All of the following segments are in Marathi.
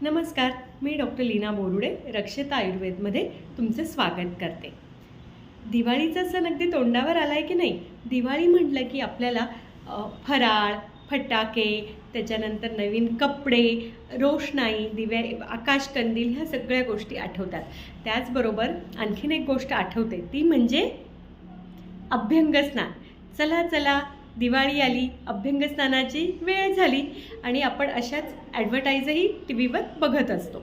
नमस्कार, मी डॉक्टर लीना बोरुडे रक्षिता आयुर्वेदमध्ये तुमचं स्वागत करते. दिवाळीचा सण अगदी तोंडावर आला आहे की नाही? दिवाळी म्हटलं की आपल्याला फराळ, फटाके, त्याच्यानंतर नवीन कपडे, रोषणाई, दिव्या, आकाशकंदील ह्या सगळ्या गोष्टी आठवतात. त्याचबरोबर आणखीन एक गोष्ट आठवते, ती म्हणजे अभ्यंगस्नान. चला चला, दिवाळी आली, अभ्यंगस्नानाची वेळ झाली आणि आपण अशाच ॲडव्हर्टाईजही टी व्हीवर बघत असतो.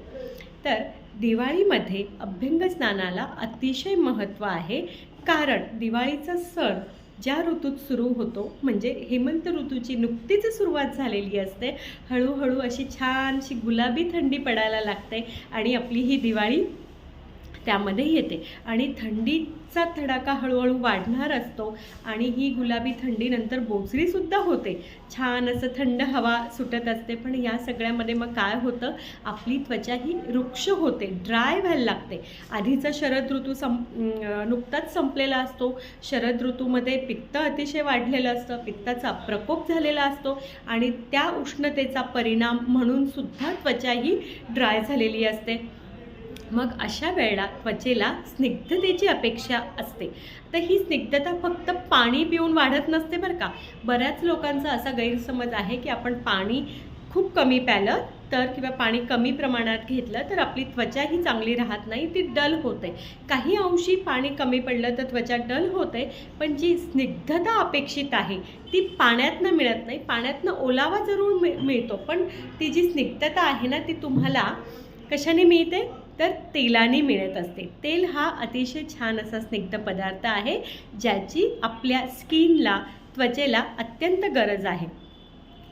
तर दिवाळीमध्ये अभ्यंगस्नानाला अतिशय महत्त्व आहे, कारण दिवाळीचा सण ज्या ऋतूत सुरू होतो, म्हणजे हेमंत ऋतूची नुकतीच सुरुवात झालेली असते. हळूहळू अशी छानशी गुलाबी थंडी पडायला लागते आणि आपली ही दिवाळी त्यामध्ये येते आणि थंडीचा तडाखा हळूहळू वाढणार असतो आणि ही गुलाबी थंडी नंतर बोचरीसुद्धा होते. छान असं थंड हवा सुटत असते. पण या सगळ्यामध्ये मग काय होतं, आपली त्वचा ही रुक्ष होते, ड्राय व्हायला लागते. आधीचा शरद ऋतू नुकताच संपलेला असतो. शरद ऋतूमध्ये पित्त अतिशय वाढलेलं असतं, पित्ताचा प्रकोप झालेला असतो आणि त्या उष्णतेचा परिणाम म्हणून सुद्धा त्वचा ही ड्राय झालेली असते. मग अशा वेळेला त्वचेला स्निग्धतेची अपेक्षा असते. तर ही स्निग्धता फक्त पाणी पिऊन वाढत नसते बरं का. बऱ्याच लोकांचा असा गैरसमज आहे की आपण पाणी खूप कमी प्यालं तर किंवा पाणी कमी प्रमाणात घेतलं तर आपली त्वचा ही चांगली राहत नाही, ती डल होते. काही अंशी पाणी कमी पडलं तर त्वचा डल होते, पण जी स्निग्धता अपेक्षित आहे ती पाण्यातनं मिळत नाही. पाण्यातनं ओलावा जरूर मिळतो, पण ती जी स्निग्धता आहे ना, ती तुम्हाला कशाने मिळते तर तेलाने मिळत असते. तेल हा अतिशय छान असा स्निग्ध पदार्थ आहे, ज्याची आपल्या स्किनला, त्वचेला अत्यंत गरज आहे.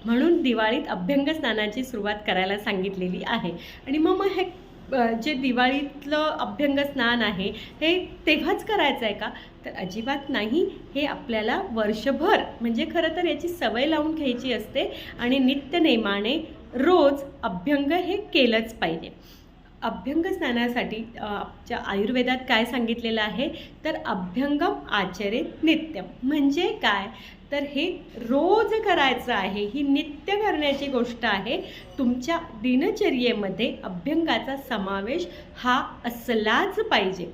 म्हणून दिवाळीत अभ्यंगस्नानाची सुरुवात करायला सांगितलेली आहे. आणि मग हे जे दिवाळीतलं अभ्यंगस्नान आहे हे तेव्हाच करायचं आहे का? तर अजिबात नाही. हे आपल्याला वर्षभर, म्हणजे खरं तर याची सवय लावून घ्यायची असते आणि नित्यनेमाने रोज अभ्यंग हे केलंच पाहिजे. अभ्यंग स्नानासाठी आमच्या आयुर्वेदात काय सांगितलेलं आहे तर अभ्यंगम आचरेत नित्यम. म्हणजे काय तर हे रोज करायचं आहे, ही नित्य करण्याची गोष्ट आहे. तुमच्या दिनचर्येमध्ये अभ्यंगाचा समावेश हा असलाच पाहिजे.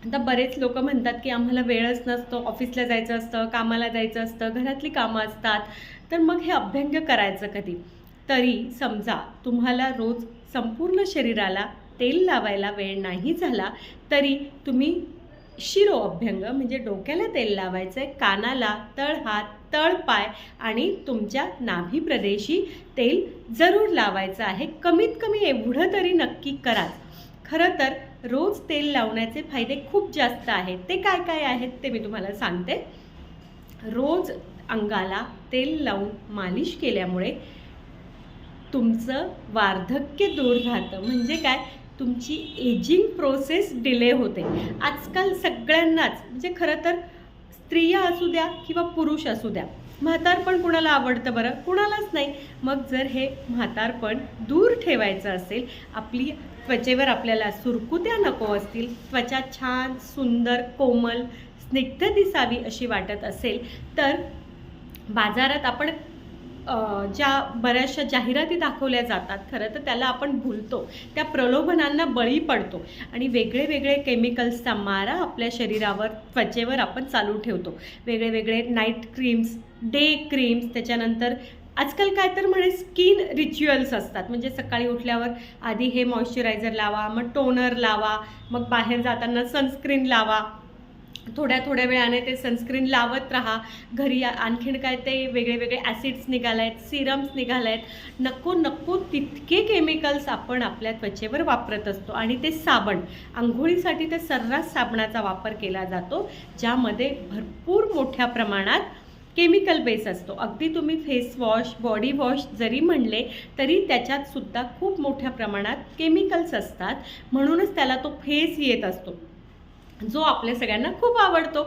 आता बरेच लोक म्हणतात की आम्हाला वेळच नसतो, ऑफिसला जायचं असतं, कामाला जायचं असतं, घरातली कामं असतात, तर मग हे अभ्यंग करायचं कधी? तरी समजा तुम्हाला रोज संपूर्ण शरीराला तेल लावायला वेळ नाही झाला तरी तुम्ही शिरो अभ्यंग, म्हणजे डोक्याला तेल लावायचं आहे, कानाला, तळहात, तळपाय आणि तुमच्या नाभी प्रदेशी तेल जरूर लावायचं आहे. कमीत कमी एवढं तरी नक्की कराच. खरं तर रोज तेल लावण्याचे फायदे खूप जास्त आहेत. ते काय काय आहेत ते मी तुम्हाला सांगते. रोज अंगाला तेल लावून मालिश केल्यामुळे तुमचं वार्धक्य दूर राहतं. म्हणजे काय, तुमची एजिंग प्रोसेस डिले होते. आजकाल सगळ्यांनाच, म्हणजे खरं तर स्त्रिया असू द्या किंवा पुरुष असू द्या, म्हातारपण कुणाला आवडतं बरं? कुणालाच नाही. मग जर हे म्हातारपण दूर ठेवायचं असेल, आपली त्वचेवर आपल्याला सुरकुत्या नको असतील, त्वचा छान, सुंदर, कोमल, स्निग्ध दिसावी अशी वाटत असेल, तर बाजारात आपण ज्या बऱ्याचशा जाहिराती दाखवल्या जातात, खरं तर त्याला आपण भुलतो, त्या प्रलोभनांना बळी पडतो आणि वेगळे वेगळे केमिकल्सचा मारा आपल्या शरीरावर, त्वचेवर आपण चालू ठेवतो. वेगळे वेगळे नाईट क्रीम्स, डे क्रीम्स, त्याच्यानंतर आजकाल काय तर म्हणे स्किन रिच्युअल्स असतात. म्हणजे सकाळी उठल्यावर आधी हे मॉइश्चरायझर लावा, मग टोनर लावा, मग बाहेर जाताना सनस्क्रीन लावा, थोड्या थोड्या वेळाने ते सनस्क्रीन लावत राहा. घरी आणखीन काय ते वेगळे वेगळे ॲसिड्स निघाले आहेत, सिरम्स निघाले आहेत. नको नको तितके केमिकल्स आपण आपल्या त्वचेवर वापरत असतो. आणि ते साबण, आंघोळीसाठी ते सर्रास साबणाचा वापर केला जातो, ज्यामध्ये भरपूर मोठ्या प्रमाणात केमिकल बेस असतो. अगदी तुम्ही फेस वॉश, बॉडी वॉश जरी म्हणले तरी त्याच्यात सुद्धा खूप मोठ्या प्रमाणात केमिकल्स असतात. म्हणूनच त्याला तो फेस येत असतो, जो आपल्या सगळ्यांना खूप आवडतो.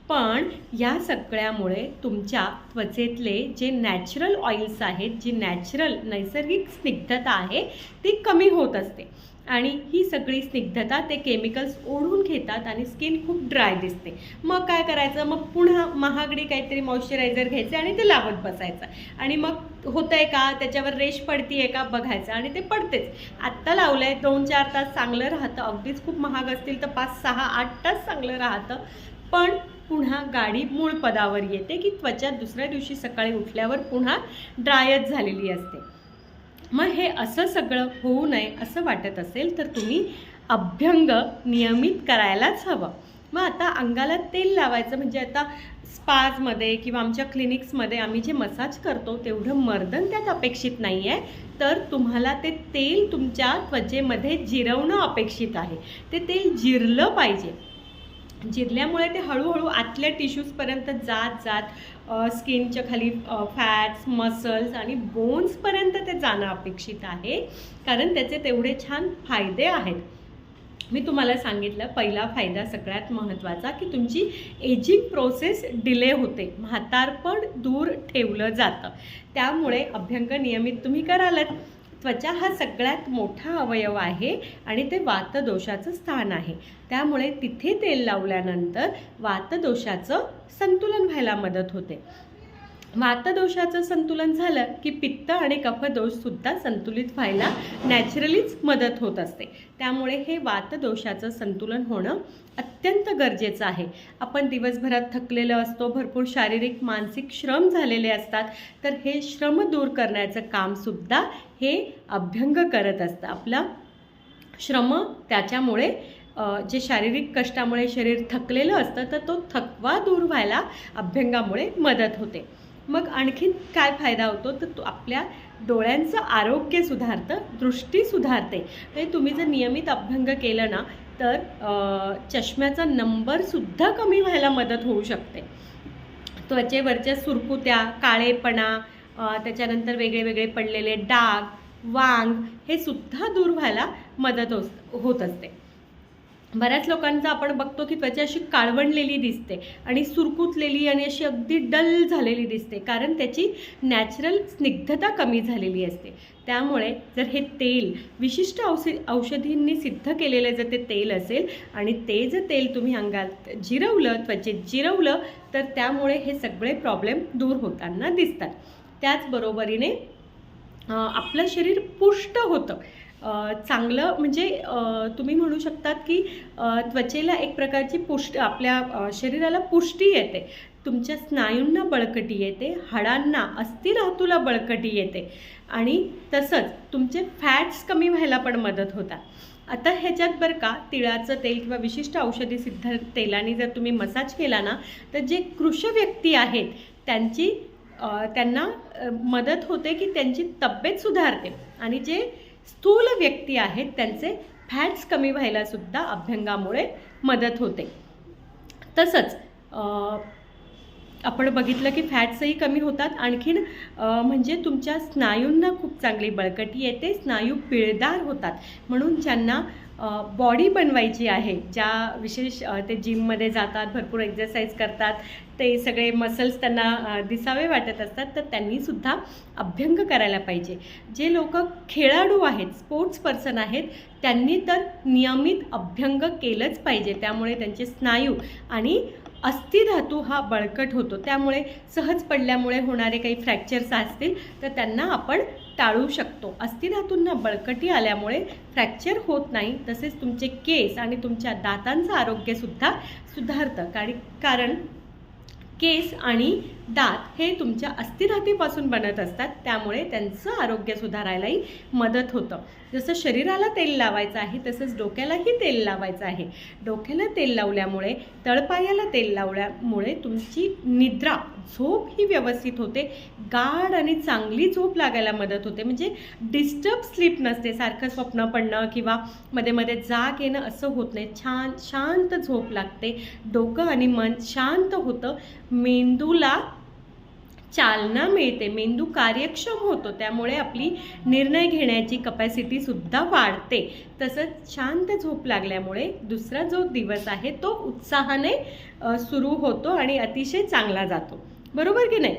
पण या सगळ्यामुळे तुमच्या त्वचेतले जे नॅचरल ऑइल्स आहेत, जी नॅचरल नैसर्गिक स्निग्धता आहे ती कमी होत असते आणि ही सगळी स्निग्धता ते केमिकल्स ओढून घेतात आणि स्किन खूप ड्राय दिसते. मग काय करायचं, मग पुन्हा महागडी काहीतरी मॉइश्चरायझर घ्यायचं आणि ते लावत बसायचं आणि मग होतं आहे का, त्याच्यावर रेश पडती आहे का बघायचं आणि ते पडतेच. आत्ता लावलं आहे 2-4 तास चांगलं राहतं, अगदीच खूप महाग असतील तर 5-6-8 तास चांगलं राहतं, पण पुन्हा गाडी मूळ पदावर येते की त्वचा दुसऱ्या दिवशी सकाळी उठल्यावर पुन्हा ड्रायच झालेली असते. मग हे असं सगळं होऊ नये असं वाटत असेल तर तुम्ही अभ्यंग नियमित करायलाच हवं. मग आता अंगाला तेल लावायचं म्हणजे आता स्पाजमध्ये किंवा आमच्या क्लिनिक्समध्ये आम्ही जे मसाज करतो तेवढं मर्दन त्यात अपेक्षित नाही आहे, तर तुम्हाला ते तेल तुमच्या त्वचेमध्ये जिरवणं अपेक्षित आहे. ते तेल जिरलं पाहिजे. जिरल्यामुळे ते हळूहळू आतल्या टिश्यूजपर्यंत जात जात स्किनच्या खाली फॅट्स, मसल्स आणि बोन्सपर्यंत ते जाणं अपेक्षित आहे, कारण त्याचे तेवढे छान फायदे आहेत. मी तुम्हाला सांगितलं पहिला फायदा सगळ्यात महत्त्वाचा की तुमची एजिंग प्रोसेस डिले होते, म्हातारपण दूर ठेवलं जातं. त्यामुळे अभ्यंग नियमित तुम्ही करालच. त्वचा हा सगळ्यात मोठा अवयव आहे आणि ते वातदोषाचं स्थान आहे. त्यामुळे तिथे तेल लावल्यानंतर वातदोषाचं संतुलन व्हायला मदत होते. वातदोषाचं संतुलन झालं की पित्त आणि कफदोषसुद्धा संतुलित व्हायला नॅचरलीच मदत होत असते. त्यामुळे हे वातदोषाचं संतुलन होणं अत्यंत गरजेचं आहे. आपण दिवसभरात थकलेलं असतो, भरपूर शारीरिक मानसिक श्रम झालेले असतात, तर हे श्रम दूर करण्याचं कामसुद्धा हे अभ्यंग करत असतं. आपला श्रम त्याच्यामुळे जे शारीरिक कष्टामुळे शरीर थकलेलं असतं तर तो थकवा दूर व्हायला अभ्यंगामुळे मदत होते. मग आणखीन काय फायदा होतो तर तो आपल्या डोळ्यांचं आरोग्य सुधारतं, दृष्टी सुधारते. म्हणजे तुम्ही जर नियमित अभ्यंग केलं ना तर चष्म्याचा नंबरसुद्धा कमी व्हायला मदत होऊ शकते. त्वचेवरच्या सुरकुत्या, काळेपणा, त्याच्यानंतर वेगळे वेगळे पडलेले डाग, वांग हे सुद्धा दूर व्हायला मदत होत असते. बऱ्याच लोकांचा आपण बघतो की त्वचा अशी काळवंडलेली दिसते आणि सुरकुतलेली आणि अशी अगदी डल झालेली दिसते, कारण त्याची नॅचरल स्निग्धता कमी झालेली असते. त्यामुळे जर हे तेल विशिष्ट औषधींनी सिद्ध केलेलं जर ते तेल असेल आणि ते जर तेल तुम्ही अंगात जिरवलं, त्वचेत जिरवलं, तर त्यामुळे हे सगळे प्रॉब्लेम दूर होताना दिसतात. त्याचबरोबरीने आपलं शरीर पुष्ट होतं. चांगलं म्हणजे तुम्ही म्हणू शकतात की त्वचेला एक प्रकारची आपल्या शरीराला पुष्टी येते. तुमच्या स्नायूंना बळकटी येते, हाडांना, अस्थिधातूला बळकटी येते आणि तसंच तुमचे फॅट्स कमी व्हायला पण मदत होतात. आता ह्याच्यात बरं का तिळाचं तेल किंवा विशिष्ट औषधी सिद्ध तेलाने जर तुम्ही मसाज केला ना तर जे कृश व्यक्ती आहेत त्यांना मदत होते की त्यांची तब्येत सुधारते आणि जे स्थूल व्यक्ती आहेत त्यांचे फॅट्स कमी व्हायला सुद्धा अभ्यंगामुळे मदत होते. तसंच आपण बघितलं की फॅट्सही कमी होतात. आणखीन म्हणजे तुमच्या स्नायूंना खूप चांगली बळकटी येते, स्नायू पिळदार होतात. म्हणून ज्यांना बॉडी बनवायची आहे, ज्या विशेष ते जिममध्ये जातात, भरपूर एक्सरसाइज करतात, ते सगळे मसल्स त्यांना दिसावे वाटत असतात, तर त्यांनीसुद्धा अभ्यंग करायला पाहिजे. जे लोक खेळाडू आहेत, स्पोर्ट्स पर्सन आहेत, त्यांनी तर नियमित अभ्यंग केलंच पाहिजे. त्यामुळे त्यांचे स्नायू आणि अस्थिधातू हा बळकट होतो. त्यामुळे सहज पडल्यामुळे होणारे काही फ्रॅक्चर्स असतील तर त्यांना आपण टाळू शकतो. अस्थिधातूंना बळकटी आल्यामुळे फ्रॅक्चर होत नाही. तसेच तुमचे केस आणि तुमच्या दातांचं आरोग्यसुद्धा सुधारतं. कारण केस आणि दात हे तुमच्या अस्थिधातूपासून बनत असतात, त्यामुळे त्यांचं आरोग्य सुधारायलाही मदत होतं. जसं शरीराला तेल लावायचं आहे तसंच डोक्यालाही तेल लावायचं आहे. डोक्याला तेल लावल्यामुळे, तळपायाला तेल लावल्यामुळे तुमची निद्रा, झोप ही व्यवस्थित होते. गाढ आणि चांगली झोप लागायला मदत होते. म्हणजे डिस्टर्ब स्लीप नसते, सारखं स्वप्न पडणं किंवा मध्ये मध्ये जाग येणं असं होत नाही. छान शांत झोप लागते, डोकं आणि मन शांत होतं, मेंदूला चालना मिळते, मेंदू कार्यक्षम होतो, त्यामुळे आपली निर्णय घेण्याची कपॅसिटीसुद्धा वाढते. तसंच शांत झोप लागल्यामुळे दुसरा जो दिवस आहे तो उत्साहाने सुरू होतो आणि अतिशय चांगला जातो. बरोबर की नाही?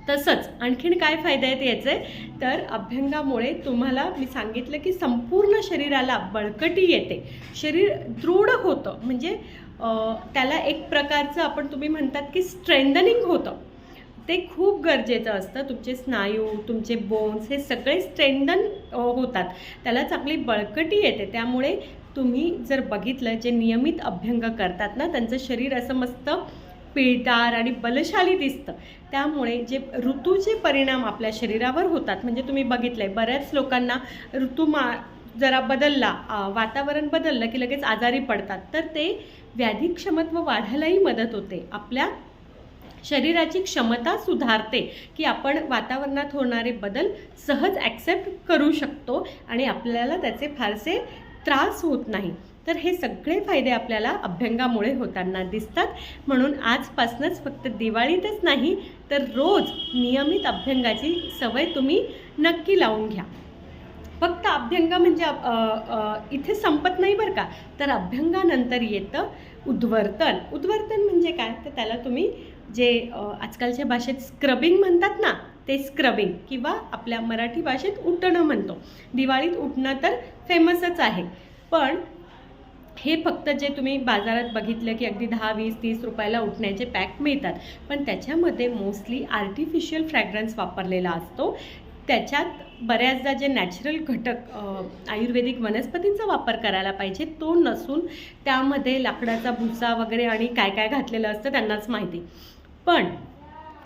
तसंच आणखीन काय फायदे आहेत याचे, तर अभ्यंगामुळे तुम्हाला मी सांगितलं की संपूर्ण शरीराला बळकटी येते, शरीर दृढ होतं. म्हणजे त्याला एक प्रकारचं तुम्ही म्हणतात की स्ट्रेंथनिंग होतं. ते खूप गरजेचं असतं. तुमचे स्नायू, तुमचे बोन्स हे सगळे स्ट्रेंथन होतात, त्याला चांगली बळकटी येते. त्यामुळे तुम्ही जर बघितलं, जे नियमित अभ्यंग करतात ना, त्यांचं शरीर असं मस्त पिळदार आणि बलशाली दिसतं. त्यामुळे जे ऋतूचे परिणाम आपल्या शरीरावर होतात, म्हणजे तुम्ही बघितलं आहे बऱ्याच लोकांना जरा बदलला, वातावरण बदललं की लगेच आजारी पडतात. तर ते व्याधिक्षमत्व वाढायलाही मदत होते. आपल्या शरीराची क्षमता सुधारते की आपण वातावरणात होणारे बदल सहज ॲक्सेप्ट करू शकतो आणि आपल्याला त्याचे फारसे त्रास होत नाही. तर हे सगळे फायदे आपल्याला अभ्यंगामुळे होताना दिसतात. म्हणून आजपासूनच फक्त दिवाळीतच नाही तर रोज नियमित अभ्यंगाची सवय तुम्ही नक्की लावून घ्या. फक्त अभ्यंग म्हणजे इथे संपत नाही बरं का, तर अभ्यंगानंतर येतं उद्वर्तन. उद्वर्तन म्हणजे काय, तर त्याला तुम्ही जे आजकालच्या भाषेत स्क्रबिंग म्हणतात ना, ते स्क्रबिंग किंवा आपल्या मराठी भाषेत उठणं म्हणतो. दिवाळीत उठणं तर फेमसच आहे, पण हे फक्त जे तुम्ही बाजारात बघितलं की अगदी 10, 20, 30 रुपयाला उठण्याचे पॅक मिळतात, पण त्याच्यामध्ये मोस्टली आर्टिफिशियल फ्रॅग्रन्स वापरलेला असतो. त्याच्यात बऱ्याचदा जे नॅचरल घटक आयुर्वेदिक वनस्पतींचा वापर करायला पाहिजे तो नसून त्यामध्ये लाकडाचा भुसा वगैरे आणि काय काय घातलेलं असतं त्यांनाच माहिती. पण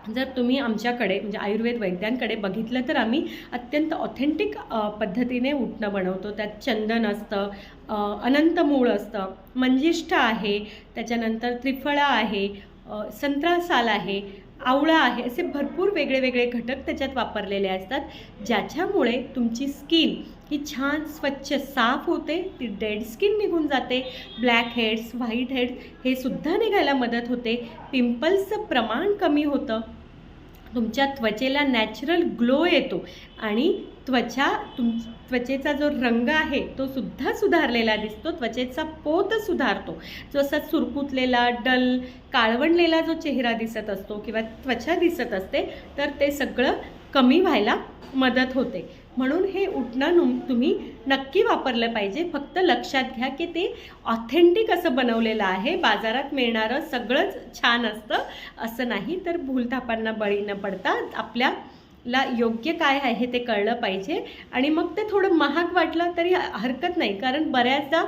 जर तुम्ही आमच्याकडे म्हणजे आयुर्वेद वैद्यांकडे बघितलं तर आम्ही अत्यंत ऑथेंटिक पद्धतीने उठणं बनवतो. त्यात चंदन असतं, अनंत मूळ असतं, मंजिष्ठा आहे, त्याच्यानंतर त्रिफळा आहे, संत्रा साल आहे, आवळा आहे, असे भरपूर वेगळे वेगळे घटक त्याच्यात वापरलेले असतात, ज्याच्यामुळे तुमची स्किन ही छान स्वच्छ साफ होते, ती डेड स्किन निघून जाते, ब्लॅक हेड्स, व्हाईट हेड्स हे सुद्धा निघायला मदत होते, पिंपल्सचं प्रमाण कमी होतं, तुमच्या त्वचेला नॅचरल ग्लो येतो आणि त्वचेचा जो रंग आहे तो सुद्धा सुधारलेला दिसतो, त्वचेचा पोत सुधारतो. जो असा सुरकुतलेला, डल, काळवंडलेला जो चेहरा दिसत असतो किंवा त्वचा दिसत असते, तर ते सगळं कमी व्हायला मदत होते. म्हणून हे उठणं तुम्ही नक्की वापरलं पाहिजे. फक्त लक्षात घ्या की ते ऑथेंटिक असं बनवलेलं आहे, बाजारात मिळणारं सगळंच छान असतं असं नाही. तर भूलथापांना बळी न पडता आपल्याला योग्य काय आहे ते कळलं पाहिजे. आणि मग ते थोडं महाग वाटलं तरी हरकत नाही, कारण बऱ्याचदा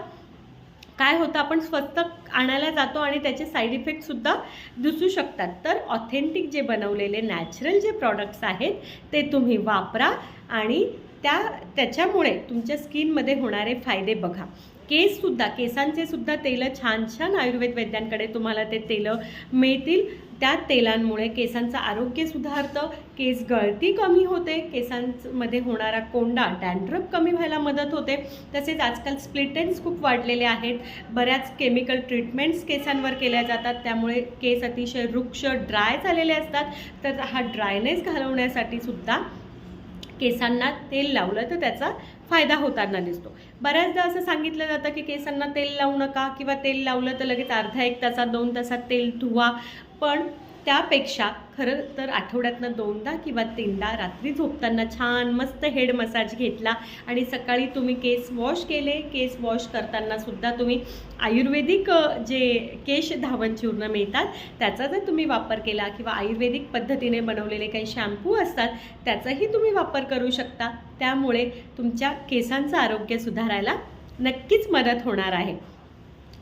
काय होतं, आपण स्वस्त आणायला जातो आणि त्याचे साईड इफेक्टसुद्धा दिसू शकतात. तर ऑथेंटिक जे बनवलेले नॅचरल जे प्रॉडक्ट्स आहेत ते तुम्ही वापरा आणि त्याच्यामुळे तुमच्या स्किनमध्ये होणारे फायदे बघा. केसांचे सुद्धा तेलं छान छान आयुर्वेद वैद्यांकडे तुम्हाला ते तेलं मिळतील. त्या तेलांमुळे केसांचं आरोग्य सुधारतं, केस गळती कमी होते, केसांमध्ये होणारा कोंडा, डॅन्ड्रफ कमी व्हायला मदत होते. तसेच आजकाल स्प्लिट एंड्स खूप वाढलेले आहेत, बऱ्याच केमिकल ट्रीटमेंट्स केसांवर केल्या जातात, त्यामुळे केस अतिशय रुक्ष, ड्राय झालेले असतात. तर हा ड्रायनेस घालवण्यासाठी सुद्धा केसांना तेल लावलं तर त्याचा फायदा होताना दिसतो. बऱ्याचदा असं सांगितलं जातं की केसांना तेल लावू नका किंवा तेल लावलं तर लगेच अर्धा 1 तासात 2 तासात तेल धुवा. पण त्यापेक्षा खरं तर आठवड्यातनं 2दा किंवा 3दा रात्री झोपताना छान मस्त हेड मसाज घेतला आणि सकाळी तुम्ही केस वॉश केले. केस वॉश करताना सुद्धा तुम्ही आयुर्वेदिक जे केश धावन चूर्ण मिळतात त्याचा जर तुम्ही वापर केला किंवा आयुर्वेदिक पद्धतीने बनवलेले काही शॅम्पू असतात त्याचाही तुम्ही वापर करू शकता. त्यामुळे तुमच्या केसांचं आरोग्य सुधारायला नक्कीच मदत होणार आहे.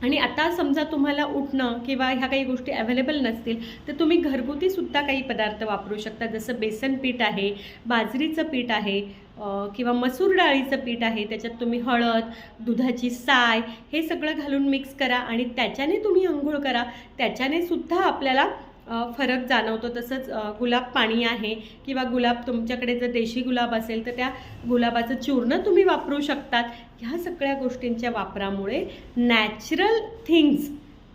आणि आता समजा तुम्हाला उठणं किंवा ह्या काही गोष्टी अवेलेबल नसतील तर तुम्ही घरगुतीसुद्धा काही पदार्थ वापरू शकता. जसं बेसन पीठ आहे, बाजरीचं पीठ आहे किंवा मसूर डाळीचं पीठ आहे. त्याच्यात तुम्ही हळद, दुधाची साय हे सगळं घालून मिक्स करा आणि त्याच्याने तुम्ही अंघोळ करा. त्याच्याने सुद्धा आपल्याला फरक जाणवतो. तसंच गुलाब पाणी आहे किंवा गुलाब तुमच्याकडे जर देशी गुलाब असेल तर त्या गुलाबाचं चूर्ण तुम्ही वापरू शकतात. ह्या सगळ्या गोष्टींच्या वापरामुळे नॅचरल थिंग्स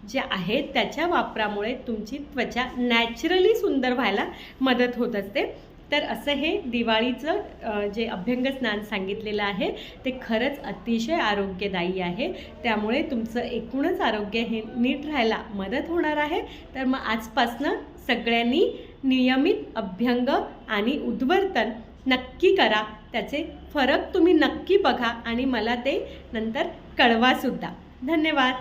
जे आहेत त्याच्या वापरामुळे तुमची त्वचा नॅचरली सुंदर व्हायला मदत होत असते. तर असं हे दिवाळीचं जे अभ्यंग स्नान सांगितलेलं आहे ते खरंच अतिशय आरोग्यदायी आहे. त्यामुळे तुमचं एकूणच आरोग्य हे नीट राहायला मदत होणार आहे. तर मग आजपासनं सगळ्यांनी नियमित अभ्यंग आणि उद्वर्तन नक्की करा. त्याचे फरक तुम्ही नक्की बघा आणि मला ते नंतर कळवासुद्धा. धन्यवाद.